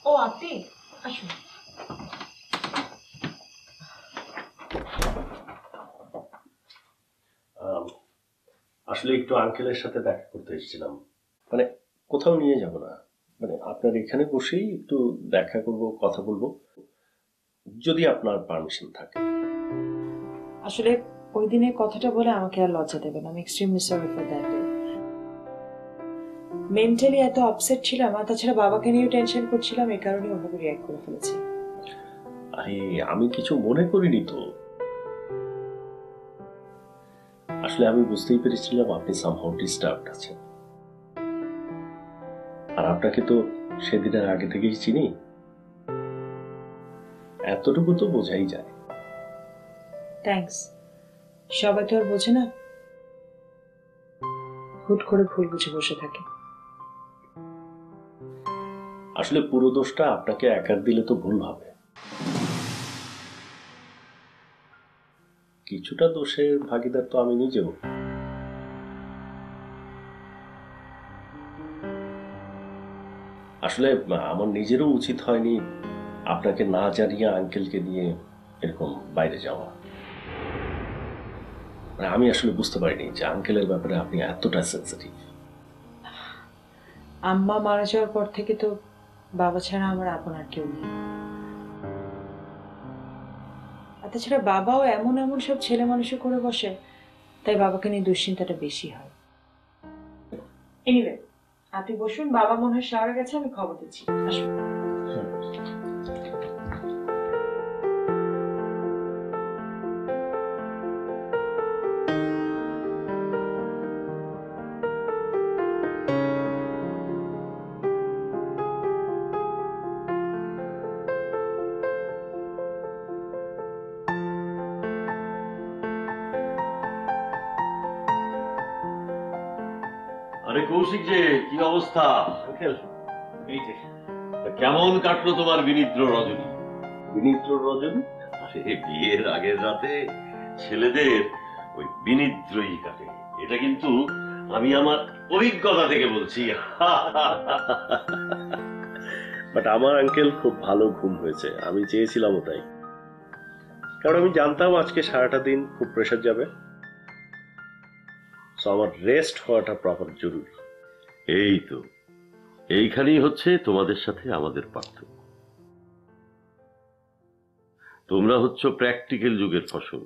ও আপনি আসুন। আসলে একটু আঙ্কেলের সাথে দেখা করতে এসেছিলাম, মানে কোথাও নিয়ে যাব না, মানে আপনার এখানে বসেই একটু দেখা করব, কথা বলবো, যদি আপনার পারমিশন থাকে। আসলে ওই দিনের কথাটা বলে আমাকে আর লজ্জা দেবেন, আমি extremely sorry for that day. Mentally এত আপসেট ছিলাম, আর তাছাড়া বাবাকে নিয়ে টেনশন করছিলাম, এই কারণে ওভাবে রিঅ্যাক্ট করে ফেলেছি। আরে আমি কিছু মনে করিনি তো, আসলে আমি বুঝতেই পেরেছিলাম আপনি সামহাউ ডিস্টার্বড আছেন, আর আপনাকে তো সেদিনের আগে থেকেই চিনি, এতটুকু তো বোঝাই যায়। থ্যাঙ্কস। সবাই তো আর বোঝে না, হুট করে ভুল বুঝে বসে থাকে। আসলে পুরো দোষটা আপনাকে একার দিলে তো ভুল হবে, কিছুটা দোষের ভাগিদার তো আমি নিজেও। আসলে আমার নিজেরও উচিত হয়নি আপনাকে না জানিয়ে আঙ্কেলকে নিয়ে এরকম বাইরে যাওয়া, মানে আমি আসলে বুঝতে পারিনি যে আঙ্কেলের ব্যাপারে আপনি এতটা সেন্সিটিভ। আম্মা মারা যাওয়ার পর থেকে তো বাবা ছাড়া আমার আপন আর কেউ নেই। আর তাছাড়া বাবাও এমন এমন সব ছেলে মানুষে করে বসে, তাই বাবাকে নিয়ে দুশ্চিন্তাটা বেশি হয়। এনিওয়ে, আপনি বসুন, বাবা মনে হয় শাওয়ারে গেছে, আমি খবর দিচ্ছি। আসুন। আরে কৌশিক যে, কি অবস্থা? আঙ্কেল, এই যে কেমন কাটলো তোমার বিনিদ্র রজনী? বিনিদ্র রজনী? আরে বিয়ের আগের রাতে ছেলেদের ওই বিনিদ্রই কাটে, এটা কিন্তু আমি আমার অভিজ্ঞতা থেকে বলছি। বাট আমার আঙ্কেল খুব ভালো ঘুম হয়েছে, আমি চেয়েছিলাম ওটাই, কারণ আমি জানতাম আজকে সারাটা দিন খুব প্রেশার যাবে, সো আমার রেস্ট হওয়াটা প্রপার জরুরি। এই তো, এইখানেই হচ্ছে তোমাদের সাথে আমাদের পার্থক্য। তোমরা হচ্ছে প্র্যাকটিক্যাল যুগের ফসল,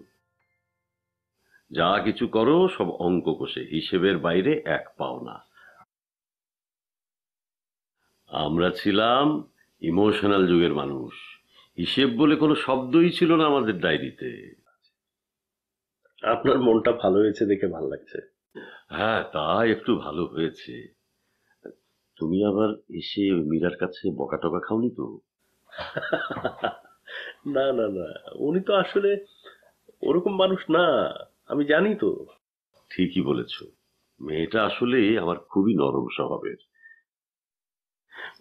যা কিছু করো সব অঙ্ক কষে, হিসেবের বাইরে এক পাও না। আমরা ছিলাম ইমোশনাল যুগের মানুষ, হিসেব বলে কোনো শব্দই ছিল না আমাদের ডায়েরিতে। আপনার মনটা ভালো হয়েছে দেখে ভালো লাগছে। হ্যাঁ, তা একটু ভালো হয়েছে। তুমি আবার এসে মীরার কাছে বকা টকা খাওনি তো? না না না, উনি তো আসলে ওরকম মানুষ না, আমি জানি তো। ঠিকই বলেছ, মেয়েটা আসলে আমার খুবই নরম স্বভাবের।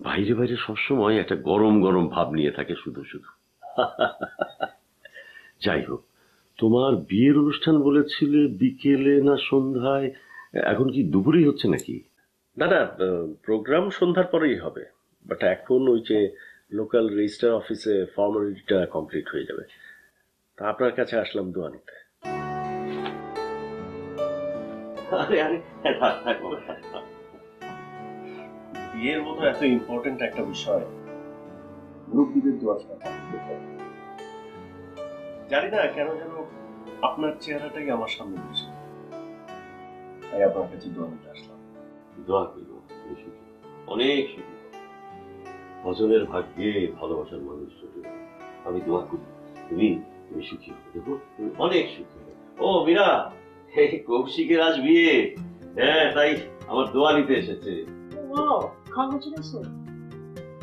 বাইরে বাইরে সবসময় একটা গরম গরম ভাব নিয়ে থাকে শুধু শুধু। যাই হোক, তোমার বিয়ের অনুষ্ঠান বলেছিলে বিকেলে না সন্ধ্যায়, এখন কি দুপুরেই হচ্ছে নাকি? না না, প্রোগ্রাম সন্ধ্যার পরেই হবে, বাট এখন ওই যে লোকাল রেজিস্ট্রার অফিসে ফর্মালিটিটা কমপ্লিট হয়ে যাবে, তা আপনার কাছে আসলাম দোয়া নিতে। আরে আরে, বিয়ের মতো এত ইম্পর্টেন্ট একটা বিষয় মুরব্বীদের দোয়া ছাড়া করতে হবে। জানি না কেন যেন আপনার চেহারাটাই আমার সামনে বসে, তাই আপনার কাছে দোয়া নিতে আসলাম। দোয়া করবো তুমি সুখী, অনেক সুখী। ভজনের ভাগ্যে ভালোবাসার মানুষ জুটে, আমি দোয়া করি তুমি তুমি সুখী হবে, দেখো তুমি অনেক সুখী হবে। ও মীরা, এই কৌশিকের আজ বিয়ে, হ্যাঁ তাই আমার দোয়া নিতে এসেছে। Wow, congratulation.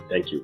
Thank you.